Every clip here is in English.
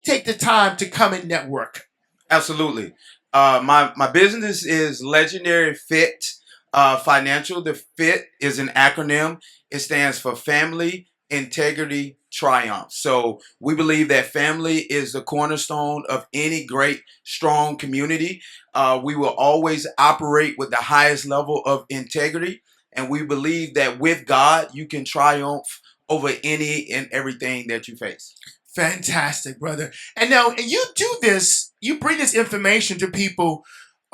take the time to come and network? Absolutely. My business is Legendary Fit Financial. The FIT is an acronym. It stands for Family Integrity Triumph. So we believe that family is the cornerstone of any great, strong community. We will always operate with the highest level of integrity. And we believe that with God, you can triumph over any and everything that you face. Fantastic, brother. And now you do this, you bring this information to people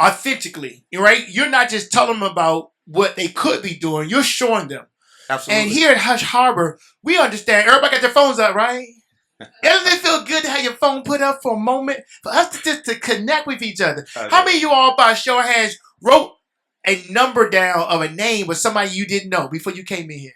authentically, right? You're not just telling them about what they could be doing, you're showing them. Absolutely. And here at Hush Harbor, we understand everybody got their phones up, right? Doesn't it feel good to have your phone put up for a moment? For us to just to connect with each other. How many of you all, by show of hands, wrote a number down of a name of somebody you didn't know before you came in here?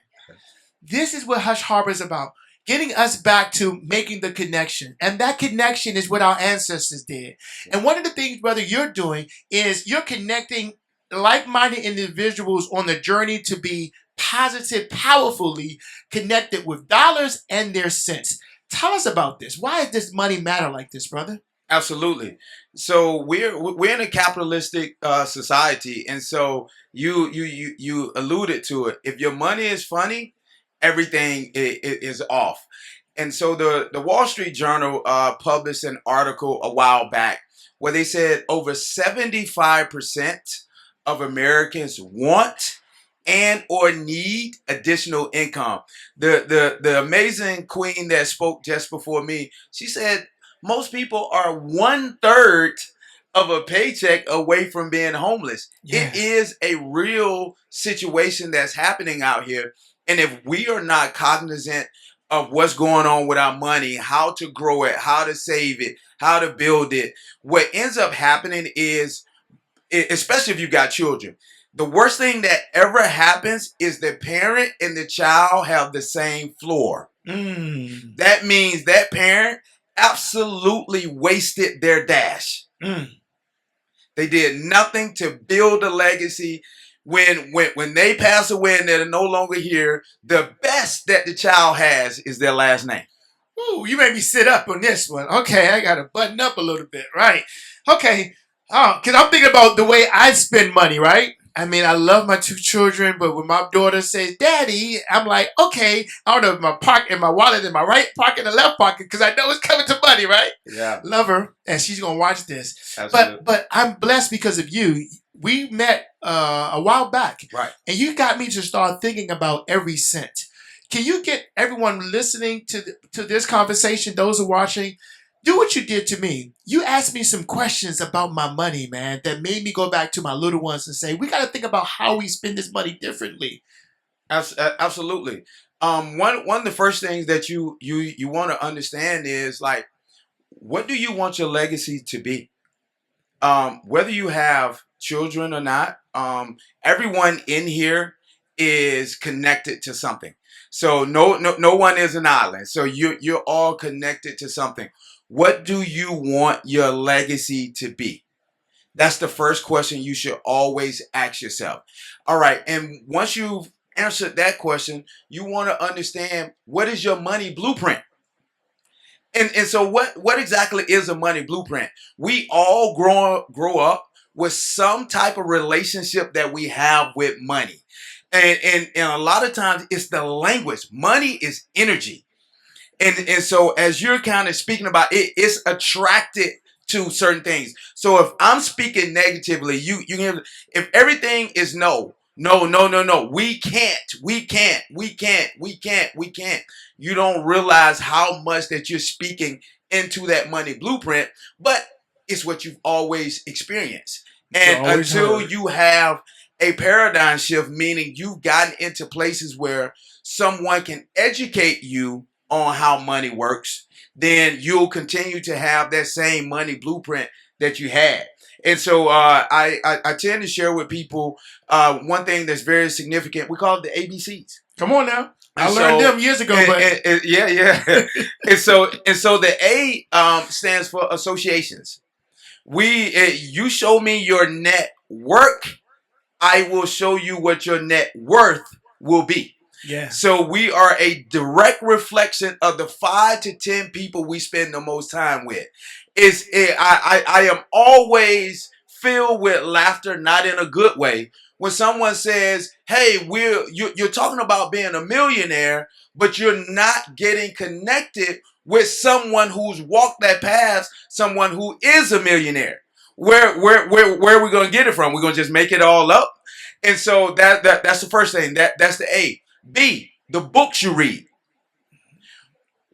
This is what Hush Harbor is about. Getting us back to making the connection. And that connection is what our ancestors did. And one of the things, brother, you're doing is you're connecting like-minded individuals on the journey to be positive, powerfully connected with dollars and their cents. Tell us about this. Why does this money matter like this, brother? Absolutely. So we're in a capitalistic society, and so you alluded to it. If your money is funny, everything is off. And so the Wall Street Journal published an article a while back where they said over 75% of Americans want and or need additional income. The amazing queen that spoke just before me, she said most people are 1/3 of a paycheck away from being homeless. Yeah. It is a real situation that's happening out here. And if we are not cognizant of what's going on with our money, how to grow it, how to save it, how to build it, what ends up happening is, especially if you got children, the worst thing that ever happens is the parent and the child have the same floor. That means that parent absolutely wasted their dash. They did nothing to build a legacy. When they pass away and they're no longer here, the best that the child has is their last name. Ooh, you made me sit up on this one. Okay, I got to button up a little bit, right? Okay, because I'm thinking about the way I spend money, right? I mean, I love my 2 children, but when my daughter says, "Daddy," I'm like, okay, I don't know if my wallet in my right pocket or left pocket, because I know it's coming to money, right? Yeah. Love her, and she's gonna watch this. Absolutely. But I'm blessed because of you. We met a while back, Right. and you got me to start thinking about every cent. Can you get everyone listening to this conversation, those who are watching, do what you did to me? You asked me some questions about my money, man, that made me go back to my little ones and say, we got to think about how we spend this money differently. Absolutely. One of the first things that you want to understand is, like, what do you want your legacy to be? Whether you have children or not, everyone in here is connected to something. So no one is an island. So you're all connected to something. What do you want your legacy to be? That's the first question you should always ask yourself. All right, and once you've answered that question, you want to understand, what is your money blueprint? And so what exactly is a money blueprint? We all grow up with some type of relationship that we have with money. And a lot of times it's the language. Money is energy. And so as you're kind of speaking about it, it's attracted to certain things. So if I'm speaking negatively, you can, if everything is no, we can't, you don't realize how much that you're speaking into that money blueprint, but it's what you've always experienced. And until you have a paradigm shift, meaning you've gotten into places where someone can educate you on how money works, then you'll continue to have that same money blueprint that you had. And so I tend to share with people one thing that's very significant. We call it the ABCs. Come on now. I learned them years ago. Yeah. and so the A stands for associations. You show me your net worth, I will show you what your net worth will be. Yeah. So we are a direct reflection of the 5 to 10 people we spend the most time with. I am always filled with laughter, not in a good way, when someone says, "Hey, you're talking about being a millionaire, but you're not getting connected with someone who's walked that path, someone who is a millionaire." Where are we gonna get it from? We're gonna just make it all up. And so that's the first thing. That's the A. B, the books you read.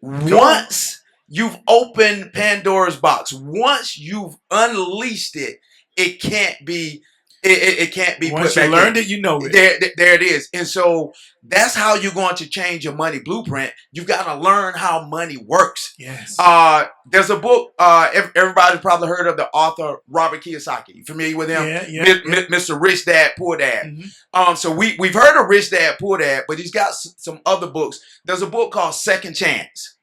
Once you've opened Pandora's box, once you've unleashed it, it can't be Once put back you learned in. it, you know it. There it is. And so that's how you're going to change your money blueprint. You've got to learn how money works. Yes. There's a book, everybody's probably heard of the author Robert Kiyosaki. You familiar with him? Yeah. Mr. Rich Dad, Poor Dad. Mm-hmm. So we've heard of Rich Dad, Poor Dad, but he's got some other books. There's a book called Second Chance.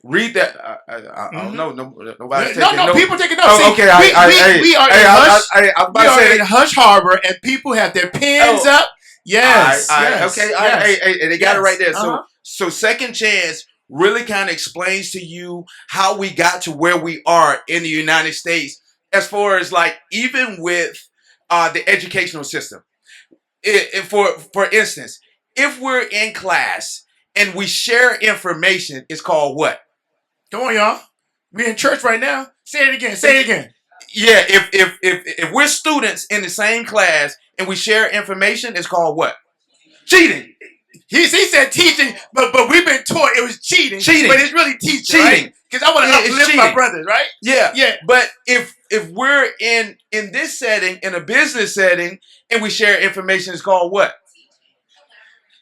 Read that. I don't know. Nobody's taking notes. People taking notes. Oh, okay. We are in Hush Harbor, and people have their pens up. Yes. Okay. They got it right there. So Second Chance really kind of explains to you how we got to where we are in the United States, as far as like even with the educational system. For instance, if we're in class and we share information, it's called what? Come on, y'all. We're in church right now. Say it again. Yeah, if we're students in the same class and we share information, it's called what? Cheating. He said teaching, but we've been taught it was cheating. But it's really teaching. Because I want to uplift my brothers, right? Yeah. But if we're in this setting, in a business setting, and we share information, it's called what?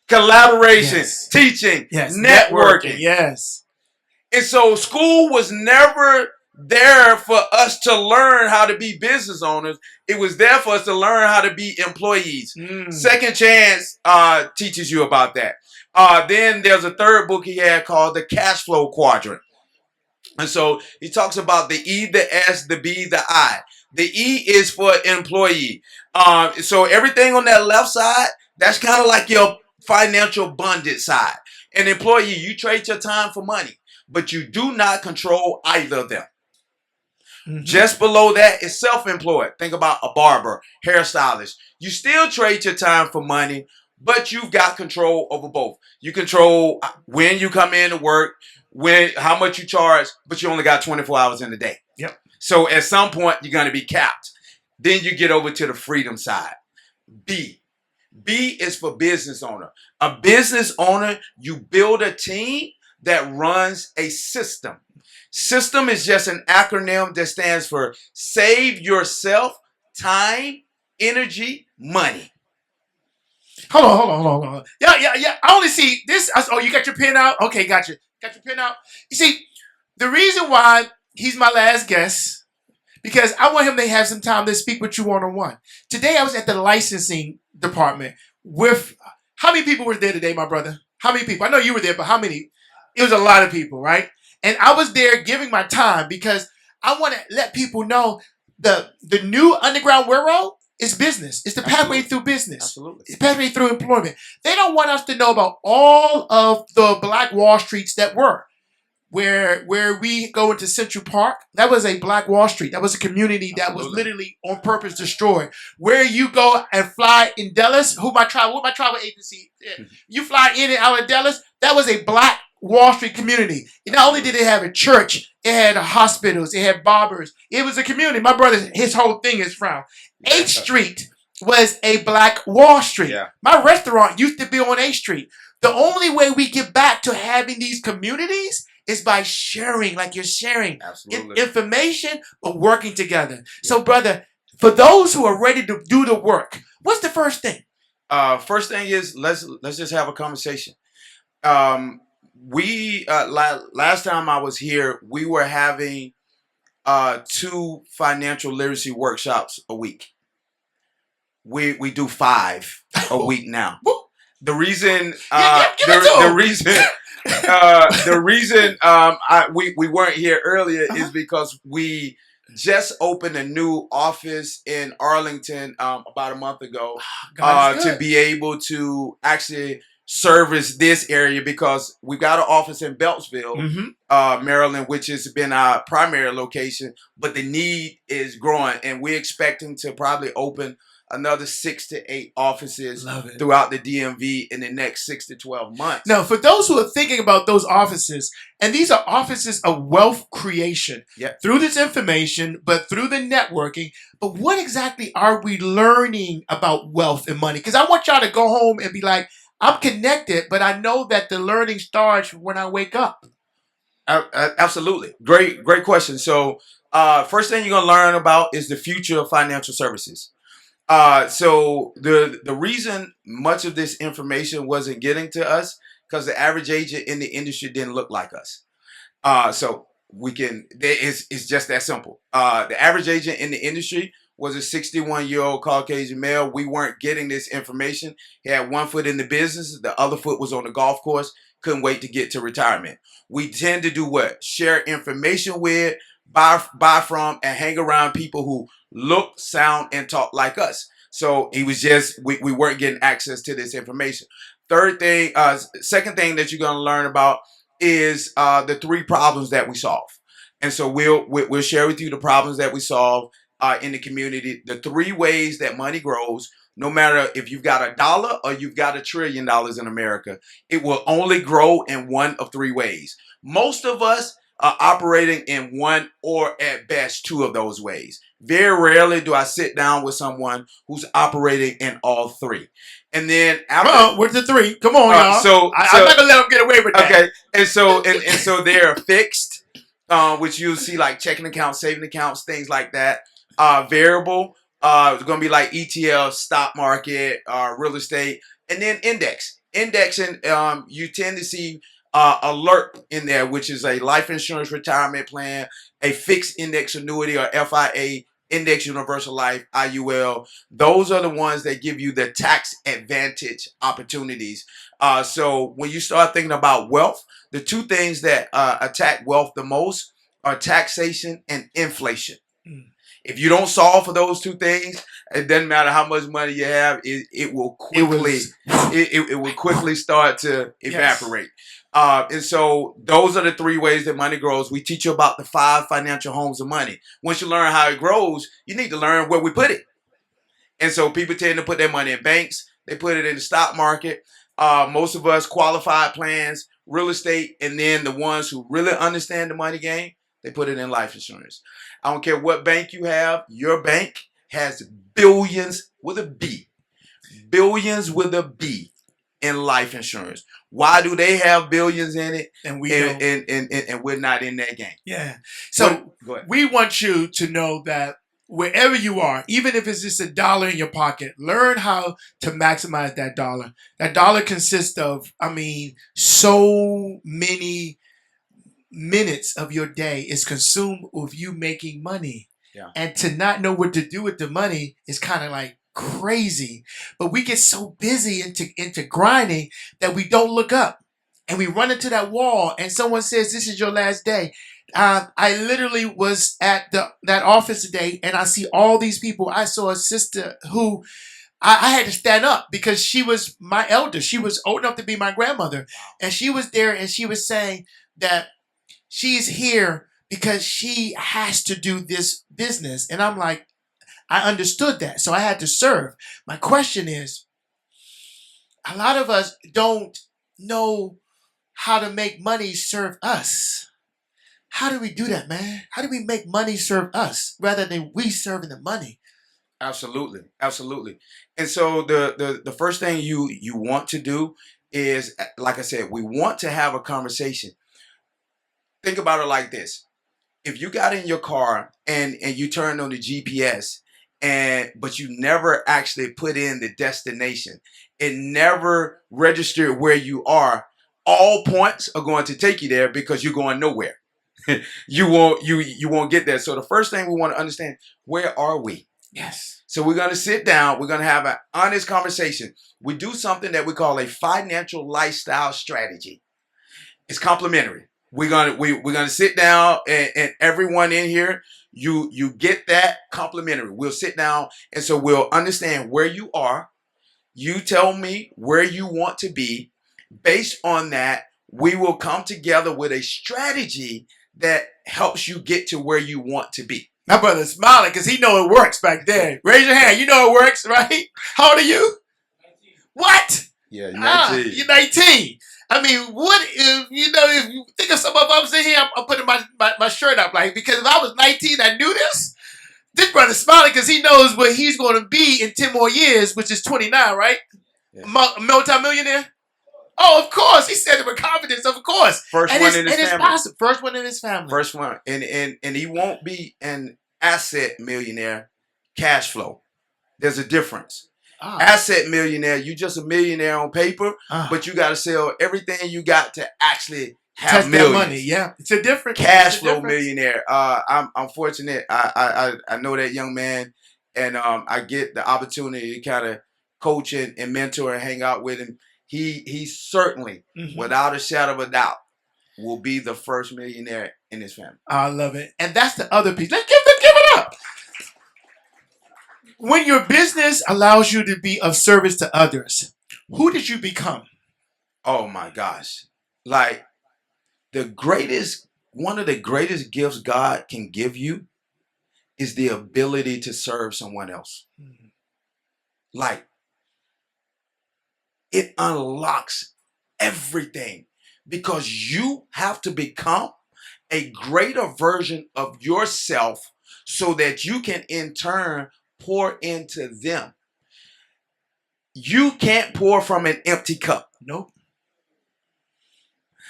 Collaboration, teaching, networking. Yes. And so school was never there for us to learn how to be business owners. It was there for us to learn how to be employees. Second Chance teaches you about that. Then there's a third book he had called The Cash Flow Quadrant. And so he talks about the E, the S, the B, the I. The E is for employee. So everything on that left side, that's kind of like your financial bonded side. An employee, you trade your time for money, but you do not control either of them. Just below that is self-employed. Think about a barber, hairstylist. You still trade your time for money, but you've got control over both. You control when you come in to work, how much you charge, but you only got 24 hours in the day. Yep. So at some point, you're going to be capped. Then you get over to the freedom side. B. B is for business owner. A business owner, you build a team that runs a system. System is just an acronym that stands for save yourself time, energy, money. Hold on. Yeah. I only see this. Oh, you got your pen out? Okay, gotcha. Got your pen out? You see, the reason why he's my last guest, because I want him to have some time to speak with you one-on-one. Today, I was at the licensing department with, how many people were there today, my brother? How many people? I know you were there, but how many? It was a lot of people, right? And I was there giving my time because I want to let people know the new Underground Railroad is business. It's the pathway through business. Absolutely. It's the pathway through employment. They don't want us to know about all of the Black Wall Streets that were. Where we go into Central Park, that was a Black Wall Street. That was a community that was literally on purpose destroyed. Where you go and fly in Dallas, my travel agency, you fly in and out of Dallas, that was a Black Wall Street community. And not only did it have a church, it had hospitals, it had barbers. It was a community. My brother, his whole thing is from 8th Street was a Black Wall Street. Yeah. My restaurant used to be on 8th Street. The only way we get back to having these communities is by sharing, like you're sharing information, but working together. Yeah. So, brother, for those who are ready to do the work, what's the first thing? First thing is let's just have a conversation. We last time I was here, we were having 2 financial literacy workshops a week. We do 5 a week now. The reason we weren't here earlier is because we just opened a new office in Arlington about a month ago to be able to actually service this area because we got an office in Beltsville, Maryland, which has been our primary location, but the need is growing, and we're expecting to probably open another 6 to 8 offices throughout the DMV in the next 6 to 12 months. Now, for those who are thinking about those offices, and these are offices of wealth creation through this information, but through the networking. But what exactly are we learning about wealth and money? Because I want y'all to go home and be like, I'm connected, but I know that the learning starts when I wake up. Absolutely. Great question. So first thing you're going to learn about is the future of financial services. So the reason much of this information wasn't getting to us because the average agent in the industry didn't look like us. So it's just that simple. The average agent in the industry was a 61-year-old Caucasian male. We weren't getting this information. He had one foot in the business. The other foot was on the golf course. Couldn't wait to get to retirement. We tend to do what? Share information with, buy from, and hang around people who look, sound, and talk like us. So he was just, we weren't getting access to this information. Second thing that you're going to learn about is the 3 problems that we solve. And so we'll share with you the problems that we solve in the community, the 3 ways that money grows. No matter if you've got $1 or you've got $1 trillion in America, it will only grow in one of 3 ways. Most of us are operating in one or at best 2 of those ways. Very rarely do I sit down with someone who's operating in all 3. And then after, where's the 3? Come on, y'all. I'm not gonna let them get away with that. Okay, and so they're fixed, which you'll see like checking accounts, saving accounts, things like that. Variable, it's gonna be like ETF, stock market, real estate, and then indexing. You tend to see alert in there, which is a life insurance retirement plan, a fixed index annuity or FIA, index universal life, IUL. Those are the ones that give you the tax advantage opportunities. So when you start thinking about wealth, the 2 things that attack wealth the most are taxation and inflation. If you don't solve for those 2 things, it doesn't matter how much money you have, it will quickly start to evaporate. And so those are the 3 ways that money grows. We teach you about the 5 financial homes of money. Once you learn how it grows, you need to learn where we put it. And so people tend to put their money in banks. They put it in the stock market. Most of us qualified plans, real estate, and then the ones who really understand the money game, they put it in life insurance. I don't care what bank you have. Your bank has billions with a B. Billions with a B in life insurance. Why do they have billions in it and we're not in that game? Yeah. So we want you to know that wherever you are, even if it's just $1 in your pocket, learn how to maximize that dollar. That dollar consists of, so many minutes of your day is consumed with you making money. Yeah. And to not know what to do with the money is kind of like crazy. But we get so busy into grinding that we don't look up. And we run into that wall and someone says, this is your last day. I literally was at that office today and I see all these people. I saw a sister who I had to stand up because she was my elder. She was old enough to be my grandmother. And she was there and she was saying that she's here because she has to do this business. And I'm like, I understood that. So I had to serve. My question is, a lot of us don't know how to make money serve us. How do we do that, man? How do we make money serve us rather than we serving the money? Absolutely. And so the first thing you want to do is, like I said, we want to have a conversation. Think about it like this. If you got in your car and you turned on the GPS but you never actually put in the destination, it never registered where you are, all points are going to take you there because you're going nowhere. you won't get there. So the first thing we want to understand, where are we? Yes. So we're going to sit down. We're going to have an honest conversation. We do something that we call a financial lifestyle strategy. It's complimentary. We're gonna sit down and everyone in here, you get that complimentary. We'll sit down and so we'll understand where you are. You tell me where you want to be, Based on that, we will come together with a strategy that helps you get to where you want to be. My brother's smiling because he know it works back there. Raise your hand. You know it works, right? How old are you? 19. What? Yeah, 19. You're 19. I mean, what if, if you think of some of us in here, I'm putting my shirt up, like, because if I was 19, I knew this. This brother's smiling because he knows where he's going to be in 10 more years, which is 29, right? Yeah. Multi-millionaire? Oh, of course. He said it with confidence, of course. First one in his family. Possible. First one in his family. First one. And he won't be an asset millionaire, cash flow. There's a difference. Asset millionaire, you just a millionaire on paper, but you got to sell everything you got to actually have millions. That money. Yeah, it's a different cash flow millionaire. I'm fortunate. I know that young man, and I get the opportunity to kind of coach and mentor and hang out with him. He certainly, without a shadow of a doubt, will be the first millionaire in his family. I love it, and that's the other piece. Let's give it up. When your business allows you to be of service to others, who did you become? Oh my gosh. Like one of the greatest gifts God can give you is the ability to serve someone else. Like it unlocks everything because you have to become a greater version of yourself so that you can in turn pour into them. You can't pour from an empty cup. Nope.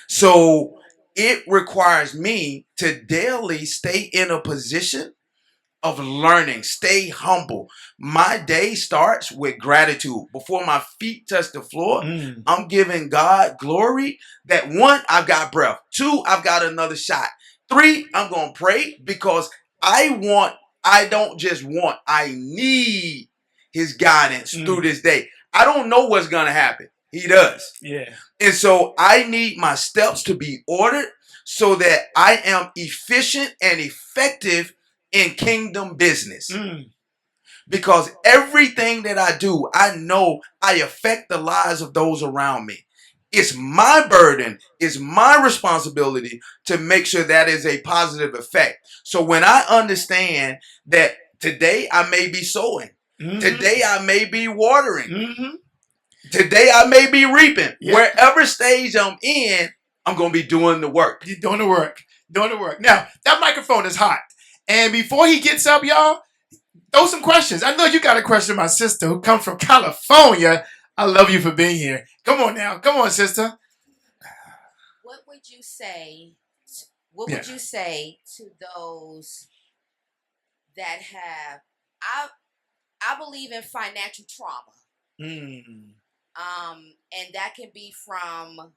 So it requires me to daily stay in a position of learning, stay humble. My day starts with gratitude. Before my feet touch the floor, I'm giving God glory that 1, I've got breath. 2, I've got another shot. 3, I'm going to pray because I don't just want, I need his guidance through this day. I don't know what's going to happen. He does. Yeah. And so I need my steps to be ordered so that I am efficient and effective in kingdom business. Because everything that I do, I know I affect the lives of those around me. It's my burden, it's my responsibility to make sure that is a positive effect. So when I understand that today I may be sowing, today I may be watering, today I may be reaping, wherever stage I'm in, I'm going to be doing the work. You're doing the work. Doing the work. Now, that microphone is hot. And before he gets up, y'all, throw some questions. I know you got a question, my sister, who comes from California. I love you for being here. Come on now. Come on, sister. What would you say? What would you say to those that have? I believe in financial trauma. And that can be from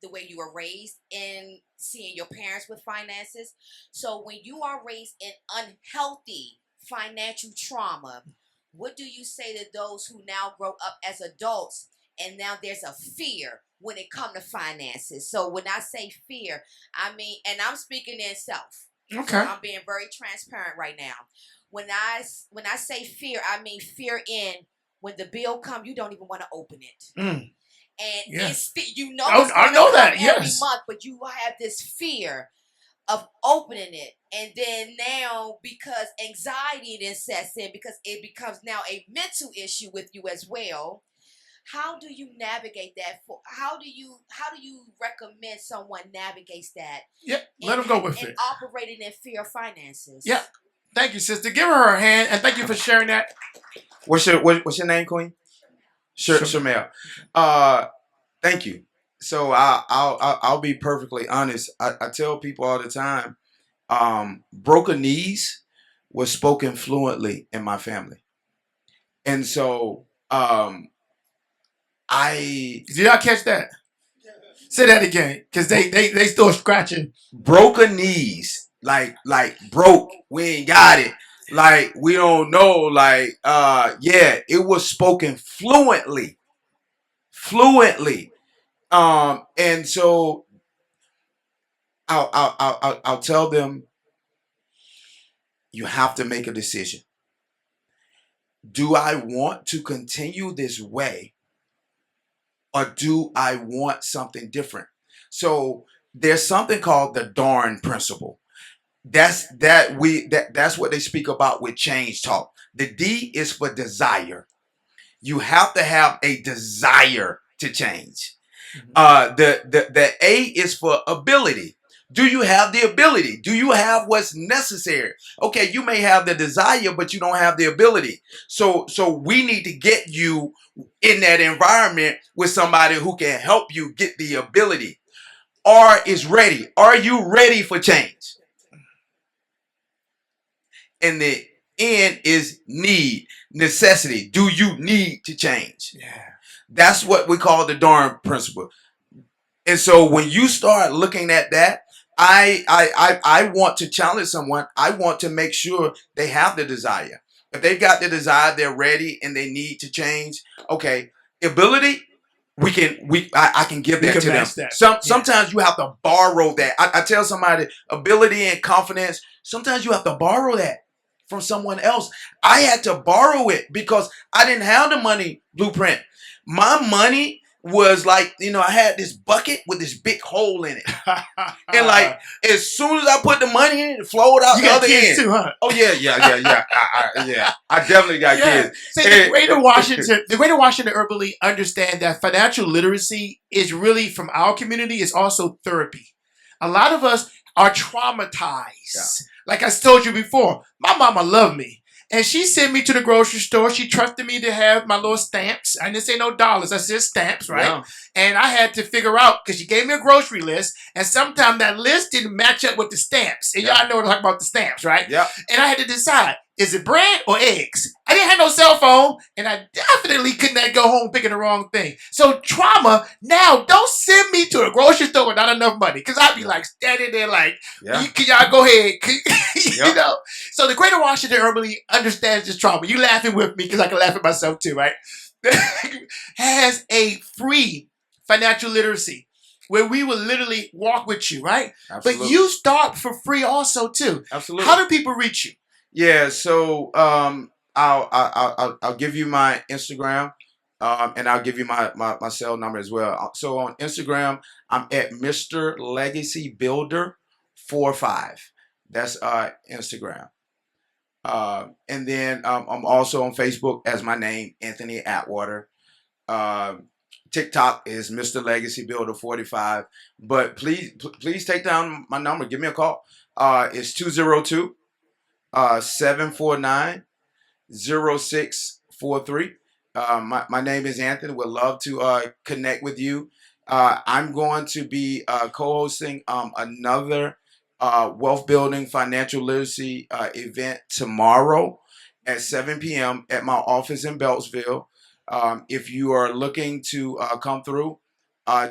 the way you were raised in seeing your parents with finances. So when you are raised in unhealthy financial trauma, what do you say to those who now grow up as adults and now there's a fear when it comes to finances? So when I say fear, I mean, and I'm speaking in self. Okay. So I'm being very transparent right now. When I say fear, I mean fear in when the bill comes, you don't even want to open it. And it's you know I know that every month, but you have this fear of opening it, and then now because anxiety then sets in because it becomes now a mental issue with you as well. How do you navigate that? How do you recommend someone navigates that? Yep, let them go with it. And operating in fear of finances. Yeah, thank you, sister. Give her a hand, and thank you for sharing that. What's your name, Queen? Shamel. Thank you. So I'll be perfectly honest. I tell people all the time, broken knees was spoken fluently in my family, and so Did y'all catch that? Say that again, because they still scratching. Broken knees, like broke. We ain't got it. Like we don't know. Like it was spoken fluently. And so I'll tell them, you have to make a decision. Do I want to continue this way, or do I want something different? So there's something called the darn principle. That's what they speak about with change talk. The D is for desire. You have to have a desire to change. The A is for ability. Do you have the ability? Do you have what's necessary? Okay, you may have the desire, but you don't have the ability. So we need to get you in that environment with somebody who can help you get the ability. R is ready. Are you ready for change? And the N is need, necessity. Do you need to change? Yeah. That's what we call the darn principle. And so when you start looking at that, I want to challenge someone. I want to make sure they have the desire. If they've got the desire, they're ready and they need to change. Okay, ability, I can give that to them. Sometimes you have to borrow that. I tell somebody ability and confidence. Sometimes you have to borrow that from someone else. I had to borrow it because I didn't have the money blueprint. My money was like, I had this bucket with this big hole in it. And like, as soon as I put the money in, it flowed out the other end. Too, huh? Oh, yeah. Yeah. I definitely got kids. See, the Greater Washington Urban League understand that financial literacy is really, from our community, is also therapy. A lot of us are traumatized. Yeah. Like I told you before, my mama loved me. And she sent me to the grocery store. She trusted me to have my little stamps. I didn't say no dollars. I said stamps, right? Yeah. And I had to figure out, because she gave me a grocery list, and sometimes that list didn't match up with the stamps. And y'all know what I'm talking about, the stamps, right? Yeah. And I had to decide, is it bread or eggs? I didn't have no cell phone, and I definitely could not go home picking the wrong thing. So trauma, now don't send me to a grocery store with not enough money, because I'd be like standing there like, can y'all go ahead? You know? So the Greater Washington Urban League understands this trauma. You laughing with me because I can laugh at myself too, right? Has a free financial literacy where we will literally walk with you, right? Absolutely. But you start for free also too. Absolutely. How do people reach you? Yeah, so I'll give you my Instagram, and I'll give you my cell number as well. So on Instagram, I'm at Mr. Legacy Builder 45. That's Instagram. And then I'm also on Facebook as my name, Anthony Atwater. TikTok is Mr. Legacy Builder 45. But please take down my number. Give me a call. It's 202-749-0643. My name is Anthony. Would love to connect with you. I'm going to be co-hosting another wealth building financial literacy event tomorrow at 7 p.m. at my office in Beltsville. If you are looking to come through,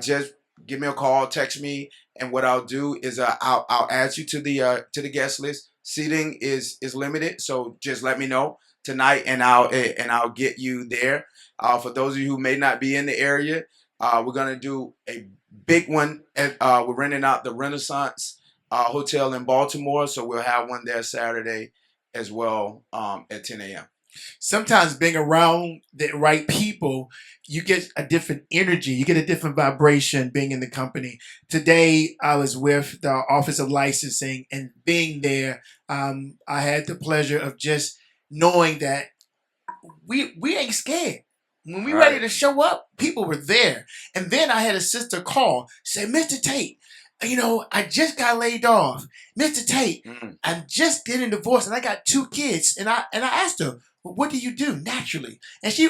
just give me a call, text me, and what I'll do is I'll add you to the guest list. Seating is limited, so just let me know tonight, and I'll get you there. For those of you who may not be in the area, we're gonna do a big one. We're renting out the Renaissance Hotel in Baltimore, so we'll have one there Saturday as well at 10 a.m. Sometimes being around the right people, you get a different energy. You get a different vibration being in the company. Today, I was with the Office of Licensing, and being there, I had the pleasure of just knowing that we ain't scared. When we ready to show up, people were there. And then I had a sister call, say, Mr. Tate, I just got laid off. Mr. Tate, I'm just getting divorced, and I got 2 kids. And I asked her, well, what do you do naturally? And she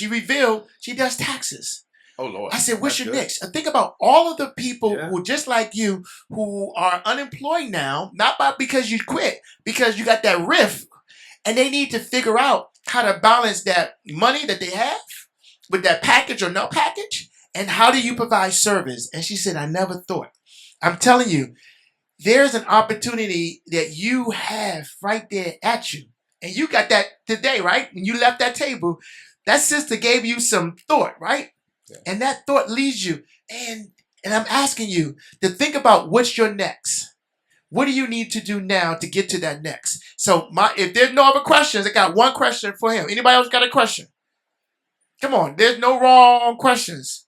revealed she does taxes. Oh, Lord. I said, what's your next? And think about all of the people who, just like you, who are unemployed now, not because you quit, because you got that riff, and they need to figure out how to balance that money that they have with that package or no package. And how do you provide service? And she said, I never thought. I'm telling you, there's an opportunity that you have right there at you. And you got that today, right? When you left that table, that sister gave you some thought, right? Yeah. And that thought leads you. And I'm asking you to think about what's your next. What do you need to do now to get to that next? So if there's no other questions, I got one question for him. Anybody else got a question? Come on, there's no wrong questions.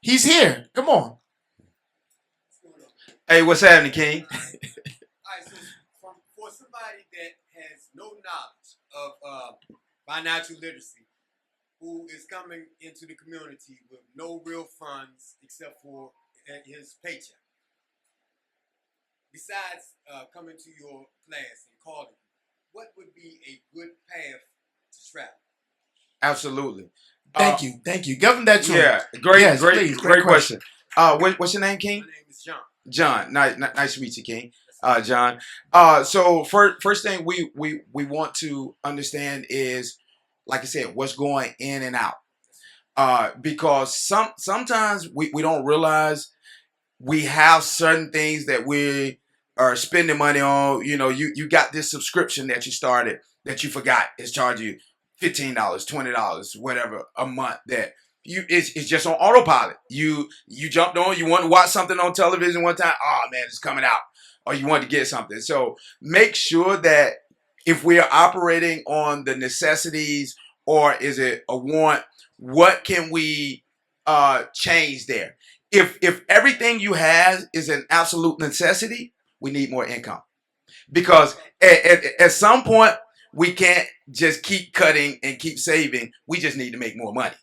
He's here. Come on. Hey, what's happening, King? All right, so for somebody that has no knowledge of financial literacy, who is coming into the community with no real funds except for his paycheck, besides coming to your class and calling you, what would be a good path to travel? Absolutely. Thank you. Thank you. Give him that to him. Yeah, great, Yes, great, please. great question. What's your name, King? My name is John. John. Nice to meet you, King. John. So first thing we want to understand is, like I said, what's going in and out. Because sometimes we don't realize we have certain things that we are spending money on. You know, you got this subscription that you started that you forgot is charging you $15, $20, whatever a month that it's just on autopilot. You jumped on, you want to watch something on television one time, oh man, it's coming out. Or you want to get something. So make sure that if we are operating on the necessities or is it a want, what can we change there? If everything you have is an absolute necessity, we need more income. Because at some point, we can't just keep cutting and keep saving. We just need to make more money.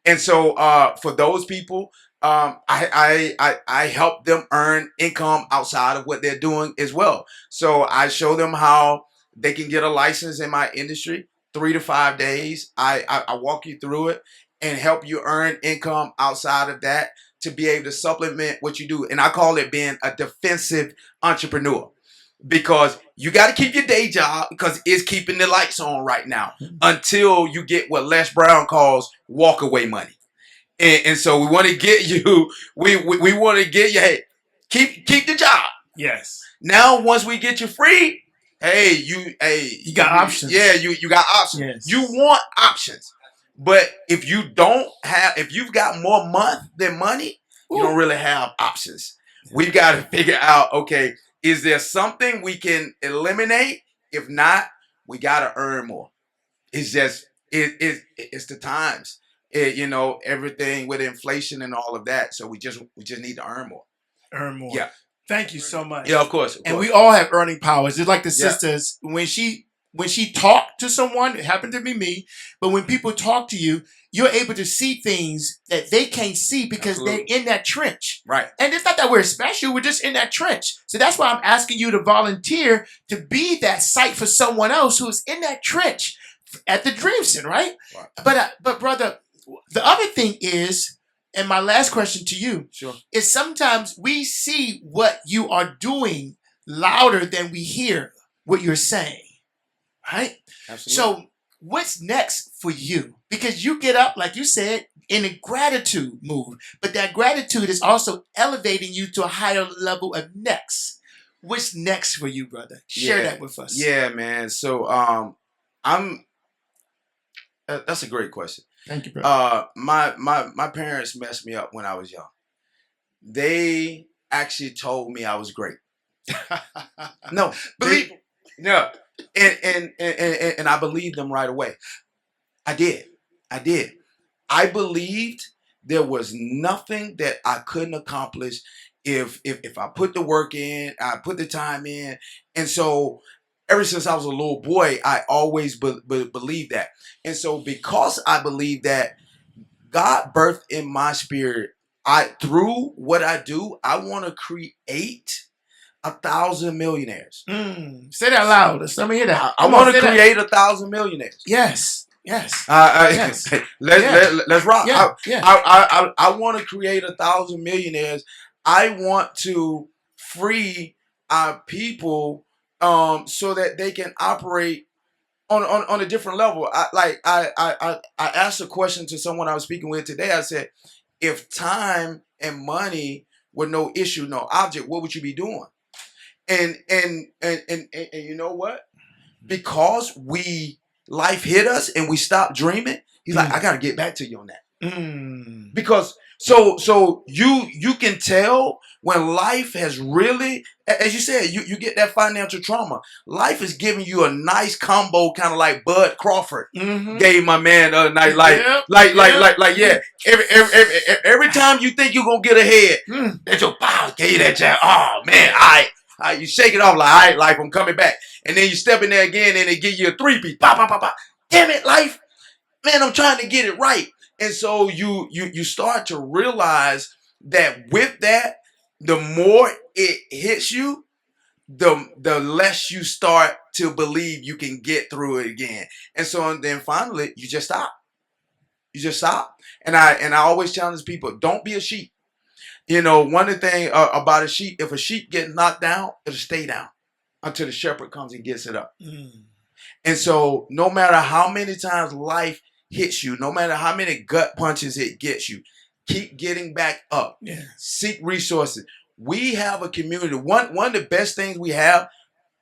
And so for those people, I help them earn income outside of what they're doing as well. So I show them how they can get a license in my industry, 3 to 5 days. I walk you through it and help you earn income outside of that to be able to supplement what you do. And I call it being a defensive entrepreneur. Because you got to keep your day job because it's keeping the lights on right now until you get what Les Brown calls walk away money. And so we want to get you, we want to get you, hey, keep the job. Yes. Now, once we get you free, you got options. Yeah, you got options. Yes. You want options. But if you've got more month than money, you don't really have options. We've got to figure out, okay, is there something we can eliminate? If not, we got to earn more. It's just, it's the times. Everything with inflation and all of that. So we just need to earn more. Earn more. Yeah. Thank you so much. Yeah, of course. And we all have earning powers. Just like the sisters, when she talked to someone, it happened to be me, but when people talk to you, you're able to see things that they can't see because they're in that trench. Right. And it's not that we're special, we're just in that trench. So that's why I'm asking you to volunteer to be that sight for someone else who's in that trench at the Dream Center, right? But brother, the other thing is, and my last question to you, is sometimes we see what you are doing louder than we hear what you're saying, right? Absolutely. So what's next for you? Because you get up, like you said, in a gratitude mood, but that gratitude is also elevating you to a higher level of next. What's next for you, brother? Share that with us. Yeah, man. So that's a great question. Thank you, brother. My parents messed me up when I was young. They actually told me I was great. No, Believe. No, and I believed them right away. I did. I believed there was nothing that I couldn't accomplish if I put the work in, I put the time in, and so. Ever since I was a little boy, I always believed that. And so because I believe that, God birthed in my spirit, through what I do, I want to create 1,000 millionaires. Say that loud. Let me hear that. I want to create 1,000 millionaires. Yes. Let's rock. Yeah. I want to create 1,000 millionaires. I want to free our people so that they can operate on a different level. I asked a question to someone I was speaking with today. I said, if time and money were no issue, no object, what would you be doing? And you know what? Because life hit us and we stopped dreaming, He's like, I got to get back to you on that. Mm. Because so you can tell when life has really, as you said, you get that financial trauma. Life is giving you a nice combo, kind of like Bud Crawford gave my man the other night. Yeah. Every time you think you're gonna get ahead, that your power gave you that jab. Oh man, you shake it off like, all right, life, I'm coming back. And then you step in there again and they give you a 3-piece. Pop, pop, pop, pop. Damn it, life. Man, I'm trying to get it right. And so you start to realize that with that, the more it hits you, the less you start to believe you can get through it again. And so then finally, you just stop. You just stop. And I always challenge people, don't be a sheep. You know, one of the things about a sheep, if a sheep gets knocked down, it'll stay down until the shepherd comes and gets it up. And so no matter how many times life hits you, no matter how many gut punches it gets you, keep getting back up. Yeah. Seek resources. We have a community. One of the best things we have,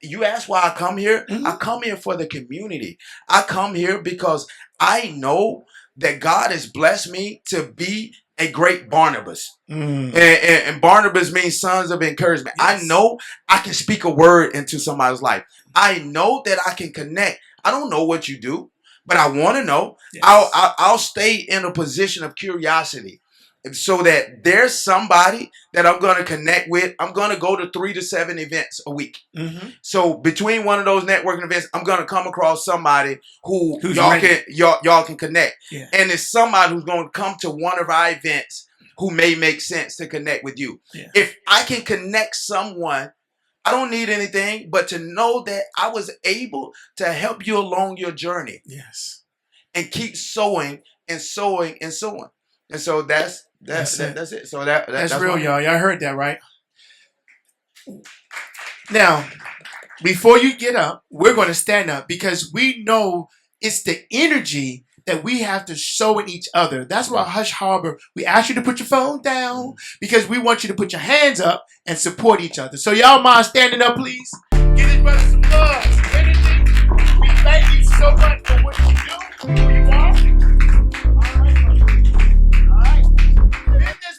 you ask why I come here? I come here for the community. I come here because I know that God has blessed me to be a great Barnabas. And Barnabas means sons of encouragement. Yes. I know I can speak a word into somebody's life. I know that I can connect. I don't know what you do, but I want to know. Yes. I'll stay in a position of curiosity so that there's somebody that I'm going to connect with. I'm going to go to 3 to 7 events a week. So between one of those networking events, I'm going to come across somebody who y'all can connect. Yeah. And it's somebody who's going to come to one of our events who may make sense to connect with you. Yeah. If I can connect someone, I don't need anything but to know that I was able to help you along your journey. Yes. And keep sowing and sowing and sowing. And so that's it. So that's real, y'all. Y'all heard that, right? Now, before you get up, we're going to stand up because we know it's the energy that we have to show in each other. That's why Hush Harbor, we ask you to put your phone down because we want you to put your hands up and support each other. So y'all mind standing up, please? Give this brother some love, some energy. We thank you so much for what you do.